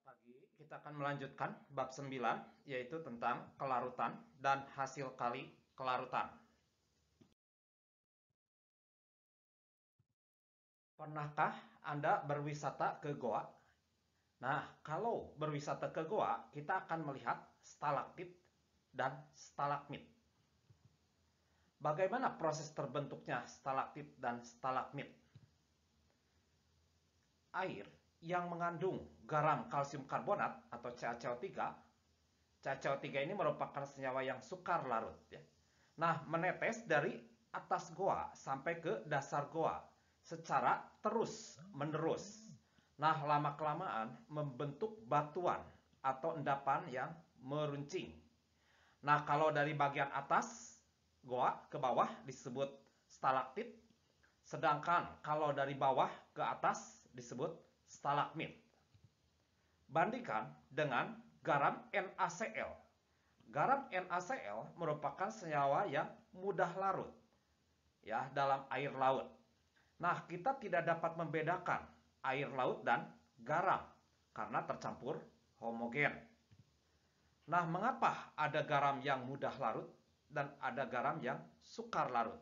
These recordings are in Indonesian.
Selamat pagi, kita akan melanjutkan bab 9, yaitu tentang kelarutan dan hasil kali kelarutan. Pernahkah Anda berwisata ke goa? Nah, kalau berwisata ke goa, kita akan melihat stalaktit dan stalagmit. Bagaimana proses terbentuknya stalaktit dan stalagmit? Air yang mengandung garam kalsium karbonat atau CaCO3. CaCO3 ini merupakan senyawa yang sukar larut, ya. Nah, menetes dari atas goa sampai ke dasar goa secara terus-menerus. Nah, lama-kelamaan membentuk batuan atau endapan yang meruncing. Nah, kalau dari bagian atas goa ke bawah disebut stalaktit, sedangkan kalau dari bawah ke atas disebut stalagmit. Bandingkan dengan garam NaCl. Garam NaCl merupakan senyawa yang mudah larut, ya, dalam air laut. Nah, kita tidak dapat membedakan air laut dan garam karena tercampur homogen. Nah, mengapa ada garam yang mudah larut dan ada garam yang sukar larut?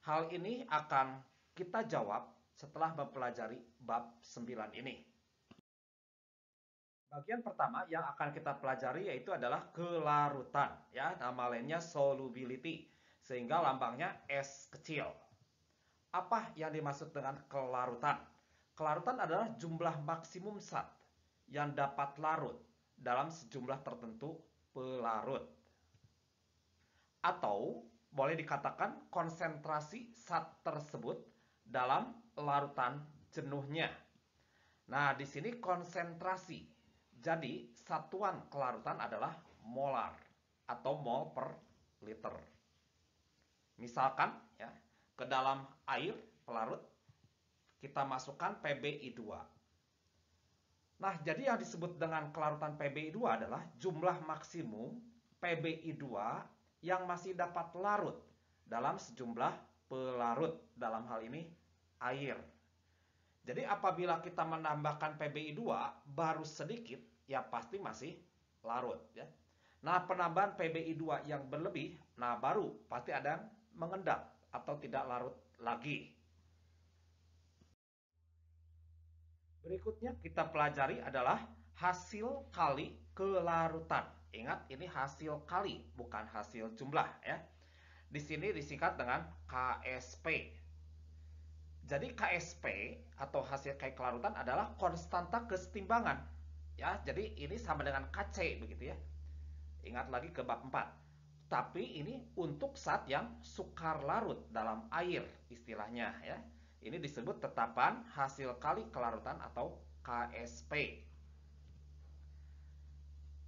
Hal ini akan kita jawab setelah mempelajari bab 9 ini. Bagian pertama yang akan kita pelajari yaitu adalah kelarutan, ya, nama lainnya solubility, sehingga lambangnya S kecil. Apa yang dimaksud dengan kelarutan? Kelarutan adalah jumlah maksimum zat yang dapat larut dalam sejumlah tertentu pelarut. Atau boleh dikatakan konsentrasi zat tersebut dalam larutan jenuhnya. Nah, di sini konsentrasi. Jadi, satuan kelarutan adalah molar atau mol per liter. Misalkan, ya, ke dalam air pelarut kita masukkan PbI2. Nah, jadi yang disebut dengan kelarutan PbI2 adalah jumlah maksimum PbI2 yang masih dapat larut dalam sejumlah pelarut, dalam hal ini air. Jadi apabila kita menambahkan PbI2 baru sedikit, ya pasti masih larut, ya. Nah, penambahan PbI2 yang berlebih, nah baru pasti ada yang mengendap atau tidak larut lagi. Berikutnya kita pelajari adalah hasil kali kelarutan. Ingat, ini hasil kali, bukan hasil jumlah, ya. Di sini disingkat dengan KSP. Jadi KSP atau hasil kali kelarutan adalah konstanta kesetimbangan. Ya, jadi ini sama dengan KC begitu, ya. Ingat lagi ke bab 4. Tapi ini untuk zat yang sukar larut dalam air istilahnya, ya. Ini disebut tetapan hasil kali kelarutan atau KSP.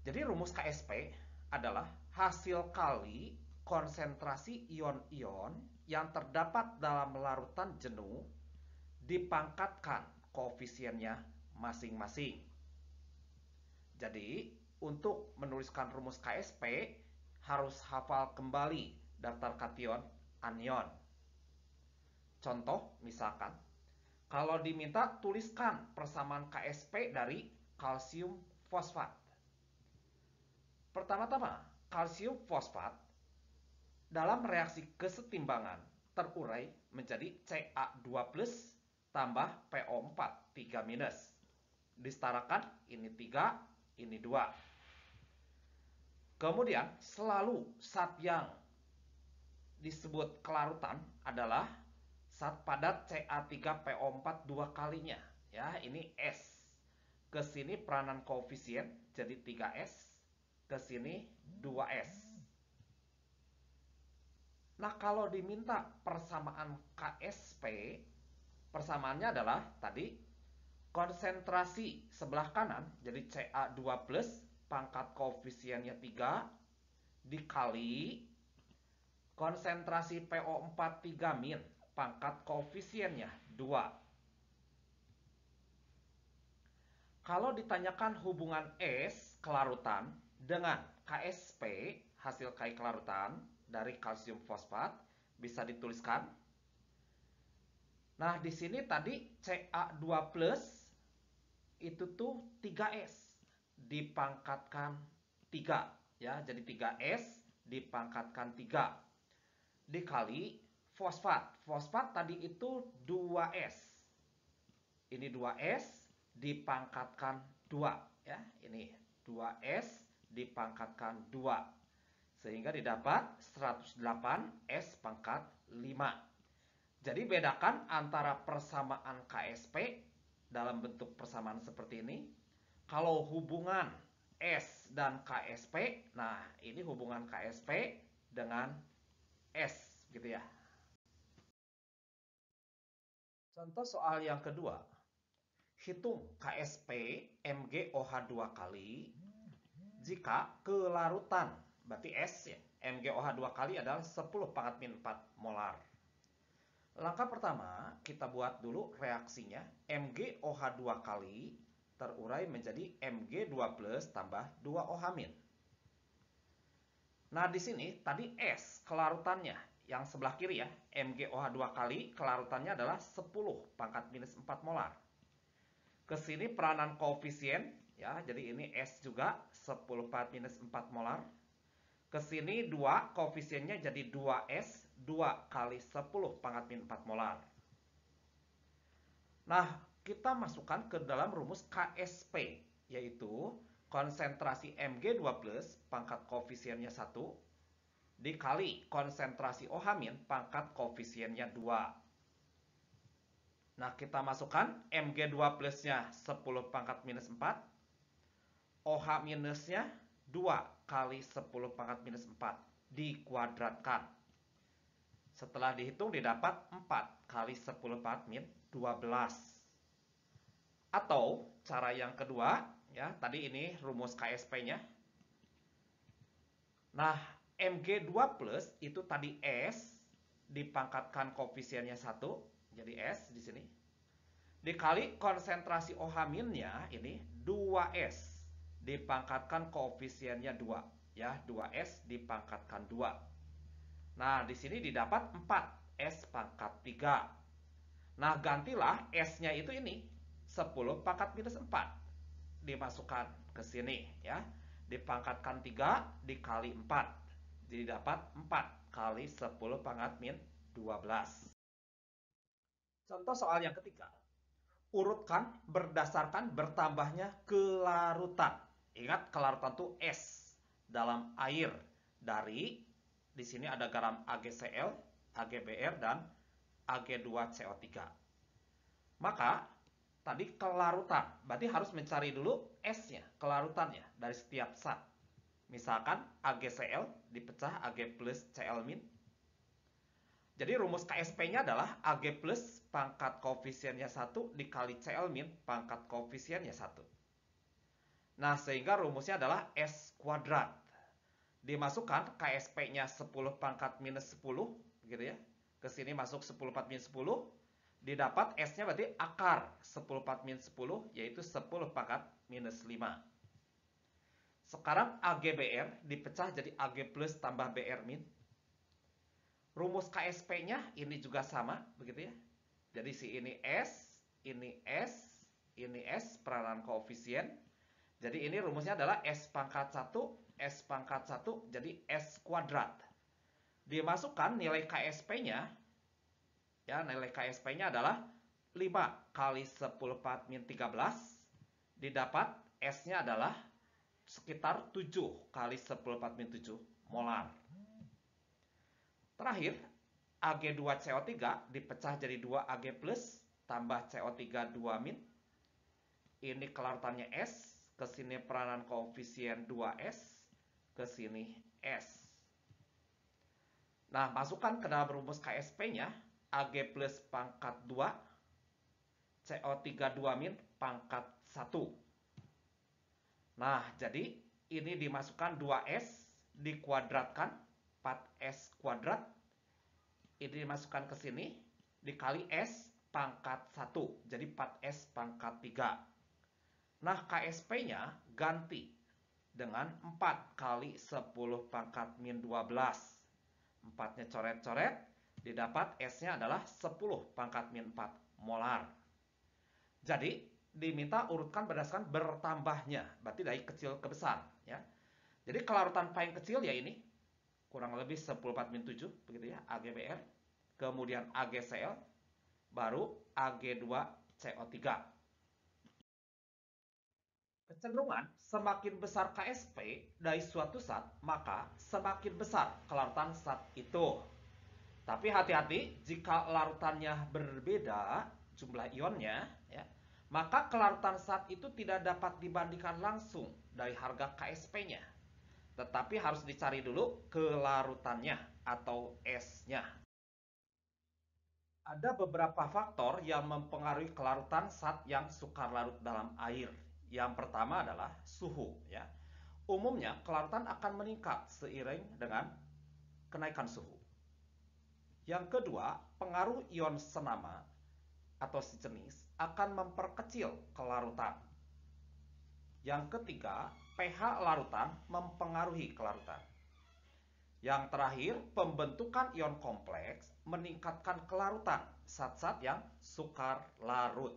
Jadi rumus KSP adalah hasil kali konsentrasi ion-ion yang terdapat dalam larutan jenuh dipangkatkan koefisiennya masing-masing. Jadi, untuk menuliskan rumus KSP harus hafal kembali daftar kation anion. Contoh, misalkan, kalau diminta tuliskan persamaan KSP dari kalsium fosfat. Pertama-tama, kalsium fosfat dalam reaksi kesetimbangan terurai menjadi Ca2+ tambah PO4 3-. Disetarakan ini 3, ini 2. Kemudian selalu zat yang disebut kelarutan adalah zat padat Ca3PO4 2 kalinya, ya, ini S. Ke sini peranan koefisien jadi 3S, ke sini 2S. Nah, kalau diminta persamaan KSP, persamaannya adalah tadi konsentrasi sebelah kanan jadi Ca2+ pangkat koefisiennya 3 dikali konsentrasi PO4 3- pangkat koefisiennya 2. Kalau ditanyakan hubungan S kelarutan dengan KSP hasil kali kelarutan dari kalsium fosfat bisa dituliskan. Nah, di sini tadi Ca2+ itu tuh 3S. dipangkatkan 3. Ya, jadi 3S dipangkatkan 3. Dikali fosfat. Fosfat tadi itu 2S. Ini 2S dipangkatkan 2. Ya, ini 2S dipangkatkan 2. Sehingga didapat 108S pangkat 5. Jadi bedakan antara persamaan KSP dalam bentuk persamaan seperti ini. Kalau hubungan S dan KSP, nah ini hubungan KSP dengan S gitu ya. Contoh soal yang kedua. Hitung KSP MgOH 2 kali jika kelarutan, berarti S ya, MgOH 2 kali adalah 10 pangkat min 4 molar. Langkah pertama, kita buat dulu reaksinya. MgOH 2 kali terurai menjadi Mg2 plus tambah 2OH-. Nah, di sini tadi S kelarutannya. Yang sebelah kiri ya, MgOH 2 kali kelarutannya adalah 10 pangkat minus 4 molar. Kesini peranan koefisien, ya, jadi ini S juga 10 pangkat minus 4 molar. Kesini 2, koefisiennya jadi 2S, 2 kali 10 pangkat min 4 molar. Nah, kita masukkan ke dalam rumus KSP, yaitu konsentrasi Mg2 plus pangkat koefisiennya 1 dikali konsentrasi OH- pangkat koefisiennya 2. Nah, kita masukkan Mg2 plusnya 10 pangkat minus 4, OH minusnya 2 kali 10 pangkat minus 4 dikuadratkan. Setelah dihitung didapat 4 kali 10 pangkat min 12. Atau cara yang kedua, ya, tadi ini rumus KSP-nya. Nah, Mg2 plus itu tadi S dipangkatkan koefisiennya 1, jadi S di sini. Dikali konsentrasi OH-nya ini 2S dipangkatkan koefisiennya 2, ya, 2S dipangkatkan 2. Nah, di sini didapat 4S pangkat 3. Nah, gantilah S-nya itu ini 10 pangkat minus 4 dimasukkan ke sini, ya. Dipangkatkan 3 dikali 4. Jadi dapat 4 kali 10 pangkat min 12. Contoh soal yang ketiga. Urutkan berdasarkan bertambahnya kelarutan. Ingat, kelarutan itu S dalam air dari, di sini ada garam AgCl, AgBr, dan Ag2CO3. Maka tadi kelarutan, berarti harus mencari dulu S-nya, kelarutannya dari setiap zat. Misalkan AgCl dipecah Ag plus Cl-. Jadi rumus KSP-nya adalah Ag plus pangkat koefisiennya 1 dikali Cl- pangkat koefisiennya 1. Nah, sehingga rumusnya adalah S kuadrat. Dimasukkan KSP-nya 10 pangkat minus 10, gitu ya. Ke sini masuk 10 pangkat minus 10. Didapat S-nya berarti akar 10 pangkat minus 10, yaitu 10 pangkat minus 5. Sekarang AgBr dipecah jadi Ag plus tambah Br-. Rumus KSP-nya ini juga sama, begitu ya. Jadi si ini S, ini S, ini S, peranan koefisien. Jadi ini rumusnya adalah S pangkat 1, S pangkat 1, jadi S kuadrat. Dimasukkan nilai KSP-nya, ya, nilai KSP-nya adalah 5 kali 10 pangkat min 13, didapat S-nya adalah sekitar 7 kali 10 pangkat min 7 molar. Terakhir, Ag2CO3 dipecah jadi 2 Ag plus tambah CO3 2-. Ini kelarutannya S, ke sini peranan koefisien 2S, ke sini S. Nah, masukkan ke dalam rumus KSP-nya, Ag plus pangkat 2, CO3 2- pangkat 1. Nah, jadi ini dimasukkan 2S dikuadratkan 4S kuadrat. Ini dimasukkan ke sini dikali S pangkat 1, jadi 4S pangkat 3. Nah, KSP-nya ganti dengan 4 kali 10 pangkat min 12. 4-nya coret-coret, didapat S-nya adalah 10 pangkat min 4 molar. Jadi, diminta urutkan berdasarkan bertambahnya, berarti dari kecil ke besar ya. Jadi kelarutan paling kecil ya ini kurang lebih 10/7 begitu ya, AgBr, kemudian AgCl, baru Ag2CO3. Kecenderungan semakin besar KSP dari suatu zat, maka semakin besar kelarutan zat itu. Tapi hati-hati, jika larutannya berbeda jumlah ionnya, ya, maka kelarutan zat itu tidak dapat dibandingkan langsung dari harga KSP-nya. Tetapi harus dicari dulu kelarutannya atau S-nya. Ada beberapa faktor yang mempengaruhi kelarutan zat yang sukar larut dalam air. Yang pertama adalah suhu, ya. Umumnya kelarutan akan meningkat seiring dengan kenaikan suhu. Yang kedua, pengaruh ion senama atau sejenis akan memperkecil kelarutan. Yang ketiga, pH larutan mempengaruhi kelarutan. Yang terakhir, pembentukan ion kompleks meningkatkan kelarutan zat-zat yang sukar larut.